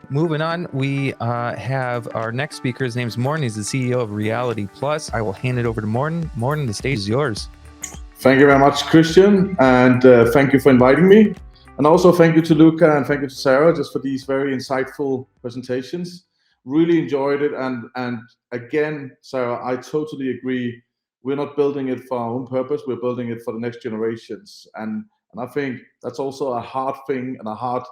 Moving on, we have our next speaker. His name's Morten. He's the CEO of Reality Plus. I will hand it over to Morten. Morten, the stage is yours. Thank you very much, Christian, and thank you for inviting me. And also thank you to Luca and thank you to Sarah just for these very insightful presentations. Really enjoyed it. And again, Sarah, I totally agree. We're not building it for our own purpose. We're building it for the next generations. And I think that's also a hard thing and a hard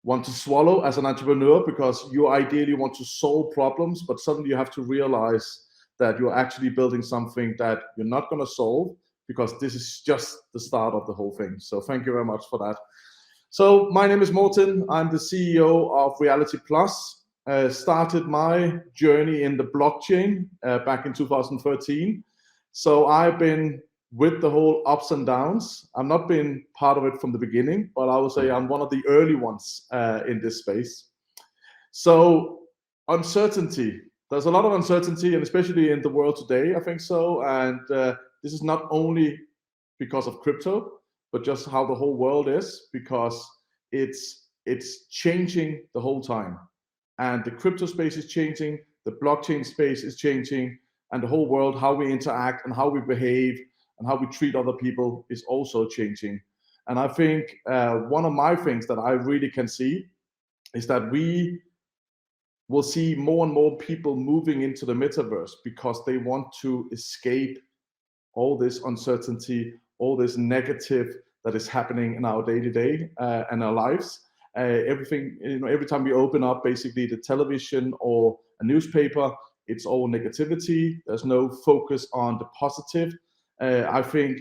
one to swallow as an entrepreneur, because you ideally want to solve problems, but suddenly you have to realize that you're actually building something that you're not going to solve, because this is just the start of the whole thing. So thank you very much for that. So my name is Morten. I'm the CEO of Reality Plus. Started my journey in the blockchain back in 2013. So I've been with the whole ups and downs. I've not been part of it from the beginning, but I would say I'm one of the early ones in this space. So uncertainty, there's a lot of uncertainty, and especially in the world today, I think so. And this is not only because of crypto, but just how the whole world is, because it's changing the whole time. And the crypto space is changing, the blockchain space is changing, and the whole world, how we interact and how we behave and how we treat other people is also changing. And I think one of my things that I really can see is that we will see more and more people moving into the metaverse because they want to escape all this uncertainty, all this negative that is happening in our day-to-day and our lives. Everything, every time we open up basically the television or a newspaper, it's all negativity. There's no focus on the positive. I think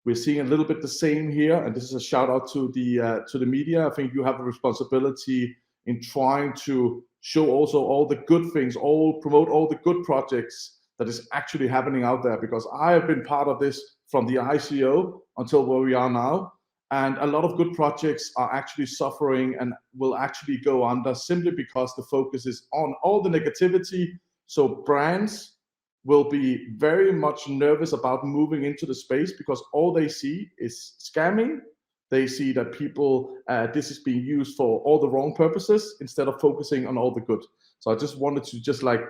we're seeing a little bit the same here, and this is a shout out to the media. I think you have a responsibility in trying to show also all the good things, promote all the good projects that is actually happening out there, because I have been part of this from the ICO until where we are now. And a lot of good projects are actually suffering and will actually go under simply because the focus is on all the negativity. So brands will be very much nervous about moving into the space because all they see is scamming. They see that people, this is being used for all the wrong purposes instead of focusing on all the good. So I just wanted to just like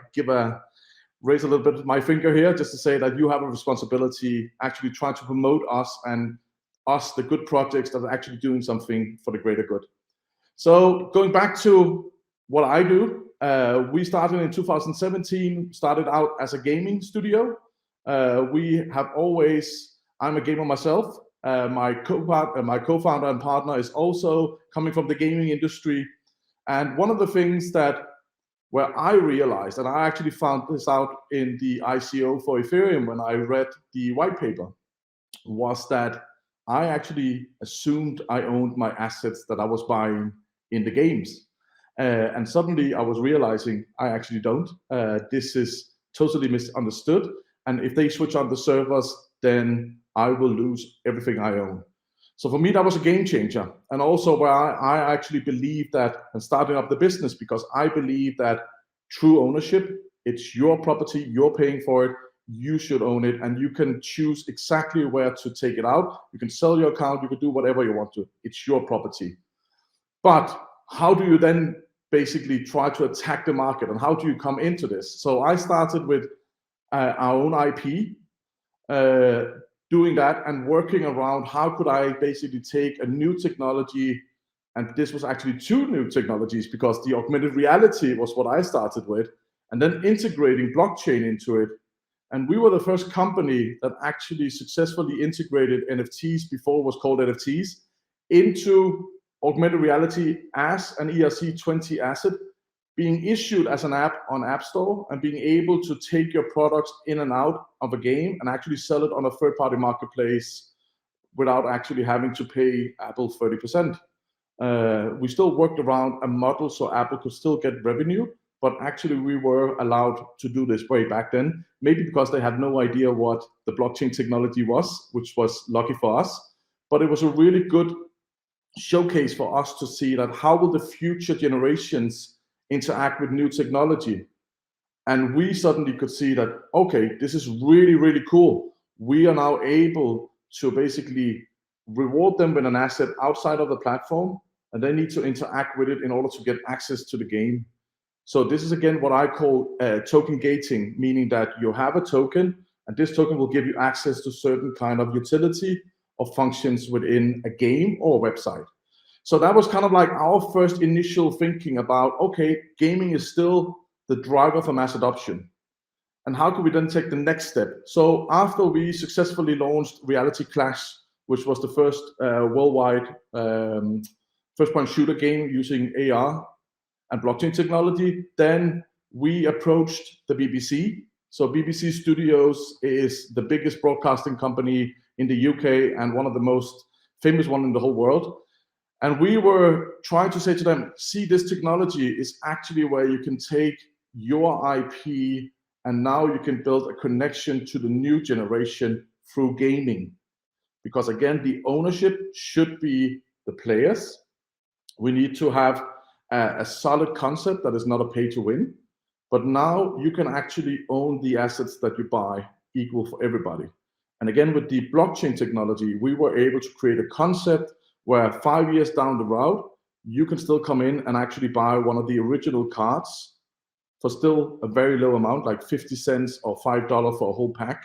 raise a little bit of my finger here just to say that you have a responsibility actually trying to promote us and the good projects that are actually doing something for the greater good. So going back to what I do, we started in 2017, started out as a gaming studio. I'm a gamer myself. My co-founder and partner is also coming from the gaming industry. And one of the things where I realized, and I actually found this out in the ICO for Ethereum when I read the white paper, was that I actually assumed I owned my assets that I was buying in the games. And suddenly I was realizing I actually don't. This is totally misunderstood. And if they switch on the servers, then I will lose everything I own. So for me, that was a game changer. And also where I actually believe that, and starting up the business, because I believe that true ownership, it's your property, you're paying for it, you should own it, and you can choose exactly where to take it out. You can sell your account, you can do whatever you want to. It's your property. But how do you then basically try to attack the market, and how do you come into this? So I started with our own IP, doing that and working around how could I basically take a new technology, and this was actually two new technologies because the augmented reality was what I started with, and then integrating blockchain into it. And we were the first company that actually successfully integrated NFTs, before it was called NFTs, into augmented reality as an ERC20 asset, being issued as an app on App Store, and being able to take your products in and out of a game and actually sell it on a third-party marketplace without actually having to pay Apple 30%. We still worked around a model so Apple could still get revenue, but actually we were allowed to do this way back then, maybe because they had no idea what the blockchain technology was, which was lucky for us. But it was a really good showcase for us to see that how will the future generations interact with new technology. And we suddenly could see that, okay, this is really, really cool. We are now able to basically reward them with an asset outside of the platform, and they need to interact with it in order to get access to the game. So this is again what I call token gating, meaning that you have a token, and this token will give you access to certain kind of utility or functions within a game or a website. So that was kind of like our first initial thinking about, okay, gaming is still the driver for mass adoption. And how could we then take the next step? So after we successfully launched Reality Clash, which was the first worldwide first-person shooter game using AR and blockchain technology, then we approached the BBC. So BBC Studios is the biggest broadcasting company in the UK and one of the most famous one in the whole world. And we were trying to say to them, see, this technology is actually where you can take your IP and now you can build a connection to the new generation through gaming. Because again, the ownership should be the players. We need to have a solid concept that is not a pay to win. But now you can actually own the assets that you buy, equal for everybody. And again, with the blockchain technology, we were able to create a concept where 5 years down the road, you can still come in and actually buy one of the original cards for still a very low amount, like 50 cents or $5 for a whole pack,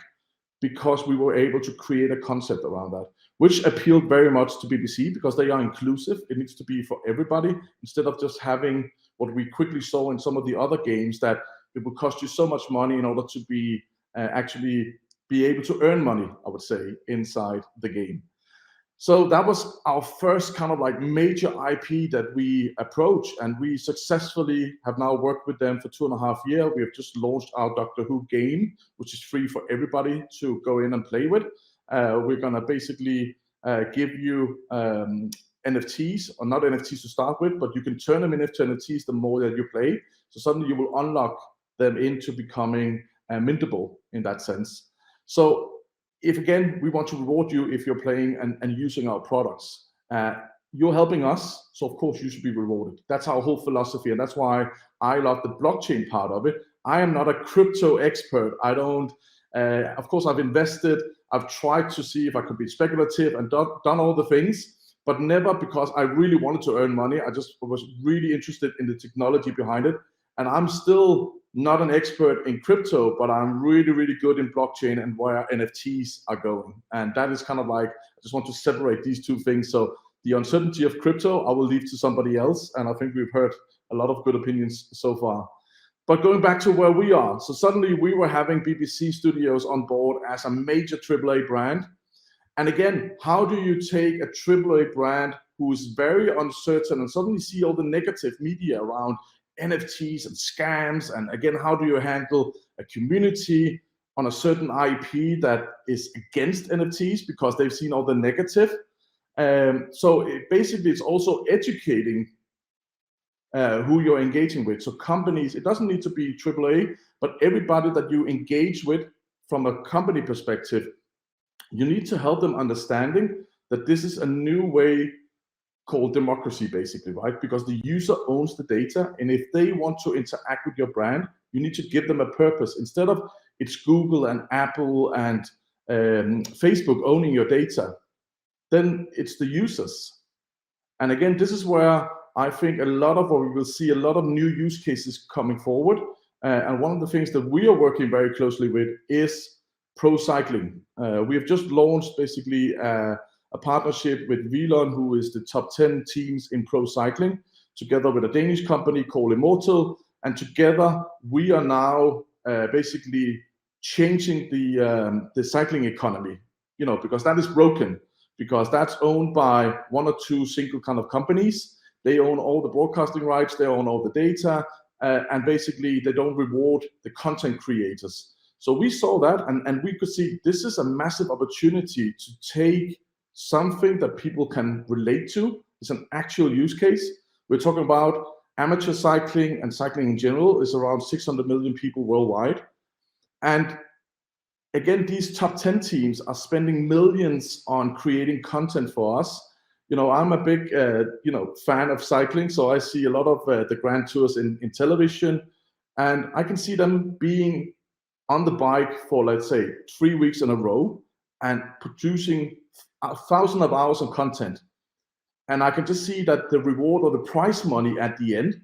because we were able to create a concept around that, which appealed very much to BBC because they are inclusive. It needs to be for everybody, instead of just having what we quickly saw in some of the other games, that it would cost you so much money in order to be actually be able to earn money, I would say, inside the game. So that was our first kind of like major IP that we approached, and we successfully have now worked with them for 2.5 years. We have just launched our Doctor Who game, which is free for everybody to go in and play with. We're gonna basically give you NFTs, or not NFTs to start with, but you can turn them into NFTs the more that you play. So suddenly you will unlock them into becoming mintable in that sense. So if again, we want to reward you if you're playing and using our products. You're helping us, so of course you should be rewarded. That's our whole philosophy, and that's why I love the blockchain part of it. I am not a crypto expert. I don't, of course I've invested, I've tried to see if I could be speculative and done all the things, but never because I really wanted to earn money. I just was really interested in the technology behind it. And I'm still not an expert in crypto, but I'm really, really good in blockchain and where NFTs are going. And that is kind of like, I just want to separate these two things. So the uncertainty of crypto, I will leave to somebody else. And I think we've heard a lot of good opinions so far. But going back to where we are, so suddenly we were having BBC Studios on board as a major AAA brand. And again, how do you take a AAA brand who is very uncertain and suddenly see all the negative media around NFTs and scams? And again, how do you handle a community on a certain IP that is against NFTs because they've seen all the negative? So basically, it's also educating who you're engaging with. So companies, it doesn't need to be AAA, but everybody that you engage with from a company perspective, you need to help them understanding that this is a new way called democracy, basically, right? Because the user owns the data, and if they want to interact with your brand, you need to give them a purpose. Instead of it's Google and Apple and Facebook owning your data, then it's the users. And again, this is where I think a lot of, or we will see a lot of new use cases coming forward. And one of the things that we are working very closely with is pro cycling. We have just launched basically a partnership with Velon, who is the top 10 teams in pro cycling, together with a Danish company called Immortal. And together we are now basically changing the cycling economy, you know, because that is broken, because that's owned by one or two single kind of companies. They own all the broadcasting rights, they own all the data, and basically they don't reward the content creators. So we saw that, and we could see this is a massive opportunity to take something that people can relate to. It's an actual use case. We're talking about amateur cycling, and cycling in general is around 600 million people worldwide. And again, these top 10 teams are spending millions on creating content for us. You know, I'm a big, fan of cycling, so I see a lot of the Grand Tours in television, and I can see them being on the bike for, let's say, 3 weeks in a row and producing 1,000 of hours of content. And I can just see that the reward or the prize money at the end,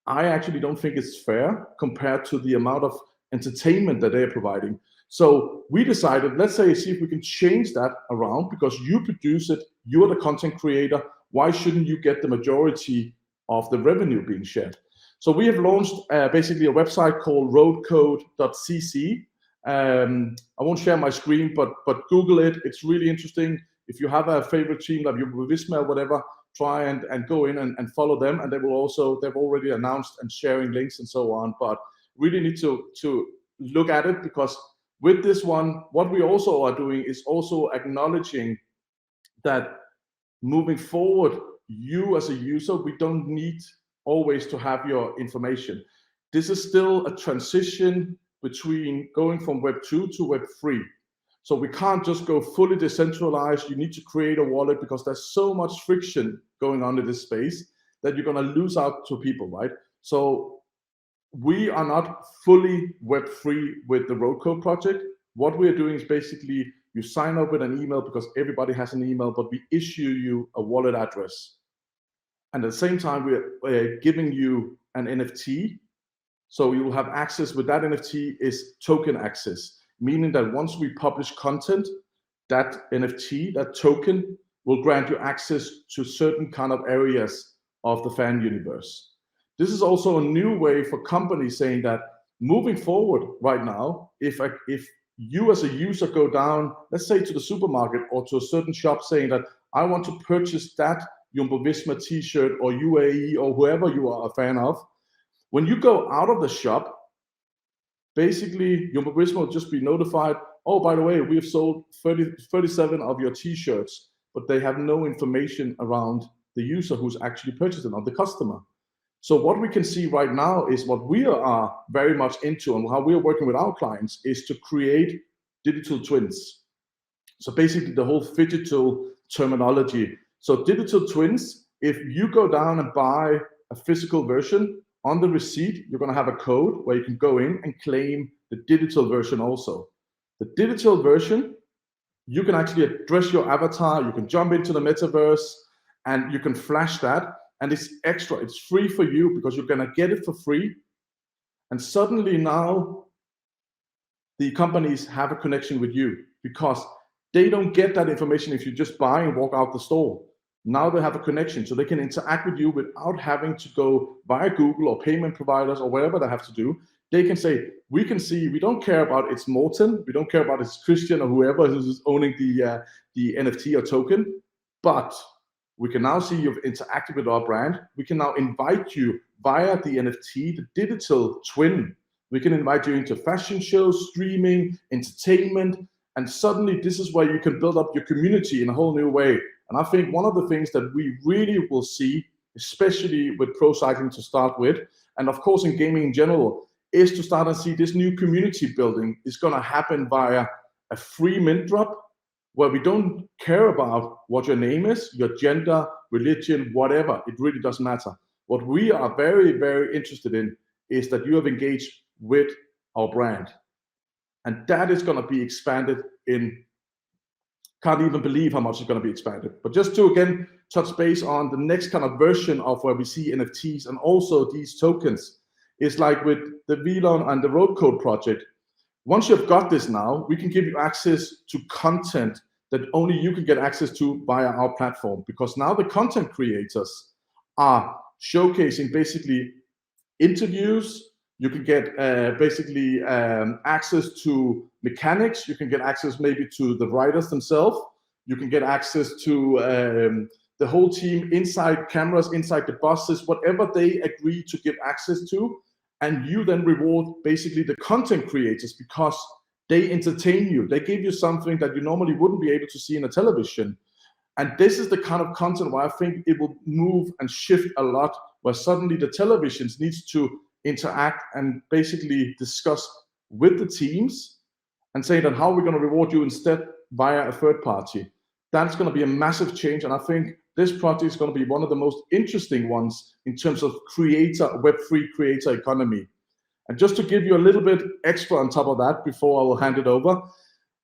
I actually don't think it's fair compared to the amount of entertainment that they're providing. So we decided, let's say, see if we can change that around, because you produce it, you're the content creator. Why shouldn't you get the majority of the revenue being shared? So we have launched basically a website called roadcode.cc. I won't share my screen, but Google it. It's really interesting. If you have a favorite team like Jumbo Visma or whatever, try and go in and follow them. And they've already announced and sharing links and so on. But really need to look at it, because with this one, what we also are doing is also acknowledging that moving forward, you as a user, we don't need always to have your information. This is still a transition between going from Web 2 to Web 3. So we can't just go fully decentralized. You need to create a wallet, because there's so much friction going on in this space that you're going to lose out to people, right? So we are not fully Web 3 with the Roadcode project. What we're doing is basically you sign up with an email, because everybody has an email, but we issue you a wallet address. And at the same time, we're giving you an NFT. So you will have access with that NFT is token access, meaning that once we publish content, that NFT, that token, will grant you access to certain kind of areas of the fan universe. This is also a new way for companies saying that moving forward right now, if you as a user go down, let's say to the supermarket or to a certain shop saying that I want to purchase that Jumbo Visma t-shirt or UAE or whoever you are a fan of, when you go out of the shop, basically Jumbo Visma will just be notified, oh, by the way, we have sold 37 of your t-shirts, but they have no information around the user who's actually purchased them, or the customer. So what we can see right now is what we are very much into, and how we're working with our clients, is to create digital twins. So basically the whole phygital terminology. So digital twins, if you go down and buy a physical version, on the receipt, you're going to have a code where you can go in and claim the digital version also. The digital version, you can actually address your avatar, you can jump into the metaverse, and you can flash that. And it's extra, it's free for you, because you're going to get it for free. And suddenly now the companies have a connection with you, because they don't get that information if you just buy and walk out the store. Now they have a connection, so they can interact with you without having to go via Google or payment providers or whatever they have to do. They can say, we can see, we don't care about it's Morten, we don't care about it's Christian or whoever is owning the NFT or token, but we can now see you've interacted with our brand. We can now invite you via the NFT, the digital twin. We can invite you into fashion shows, streaming, entertainment, and suddenly this is where you can build up your community in a whole new way. And I think one of the things that we really will see, especially with pro cycling to start with, and of course in gaming in general, is to start and see this new community building is going to happen via a free mint drop, where we don't care about what your name is, your gender, religion, whatever. It really doesn't matter. What we are very, very interested in is that you have engaged with our brand. And that is going to be expanded in, can't even believe how much it's going to be expanded. But just to again touch base on the next kind of version of where we see NFTs and also these tokens, is like with the VLON and the Roadcode project. Once you've got this now, we can give you access to content that only you can get access to via our platform, because now the content creators are showcasing basically interviews. You can get basically access to mechanics. You can get access maybe to the riders themselves. You can get access to the whole team, inside cameras, inside the buses, whatever they agree to give access to. And you then reward basically the content creators, because they entertain you. They give you something that you normally wouldn't be able to see in a television. And this is the kind of content where I think it will move and shift a lot, where suddenly the televisions needs to interact and basically discuss with the teams and say that how we're going to reward you instead via a third party. That's going to be a massive change. And I think this project is going to be one of the most interesting ones in terms of Web3 creator economy. And just to give you a little bit extra on top of that before I will hand it over,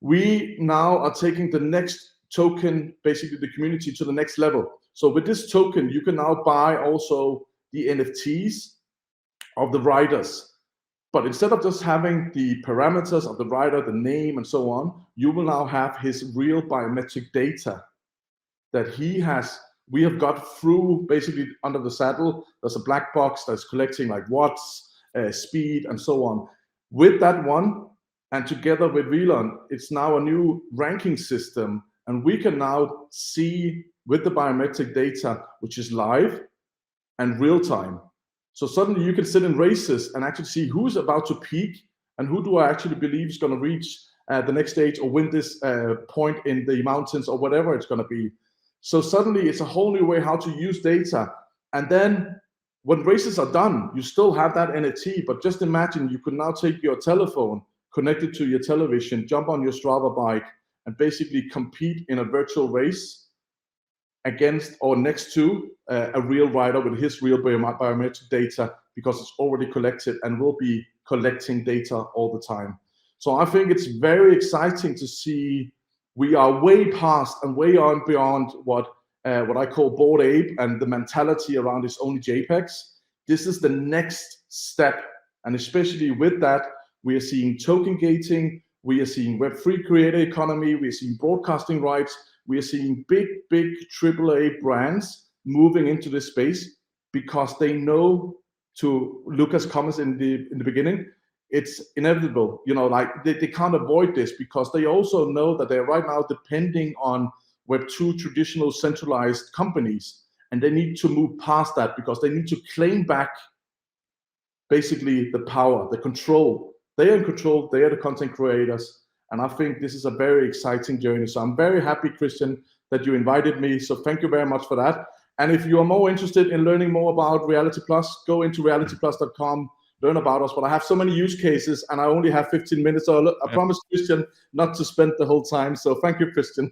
we now are taking the next token, basically the community, to the next level. So with this token, you can now buy also the NFTs of the riders. But instead of just having the parameters of the rider, the name and so on, you will now have his real biometric data that we have got through basically under the saddle. There's a black box that's collecting like watts, speed and so on. With that one, and together with VLAN, it's now a new ranking system, and we can now see with the biometric data, which is live and real time. So suddenly you can sit in races and actually see who's about to peak and who do I actually believe is going to reach the next stage or win this point in the mountains or whatever it's going to be. So suddenly it's a whole new way how to use data. And then when races are done, you still have that NFT, but just imagine you could now take your telephone, connect it to your television, jump on your Strava bike, and basically compete in a virtual race against or next to a real rider with his real biometric data, because it's already collected and will be collecting data all the time. So I think it's very exciting to see we are way past and way on beyond what I call Bored Ape and the mentality around is only JPEGs. This is the next step, and especially with that, we are seeing token gating, we are seeing Web3 creator economy, we are seeing broadcasting rights, we are seeing big AAA brands moving into this space because they know, to Lucas' comments in the beginning, it's inevitable. You know, like they can't avoid this because they also know that they're right now depending on Web2 traditional centralized companies, and they need to move past that because they need to claim back basically the power, the control. They are in control, they are the content creators, and I think this is a very exciting journey. So I'm very happy, Christian, that you invited me. So thank you very much for that. And if you are more interested in learning more about Reality Plus, go into realityplus.com, learn about us. But I have so many use cases and I only have 15 minutes. So I promise, Christian, not to spend the whole time. So thank you, Christian.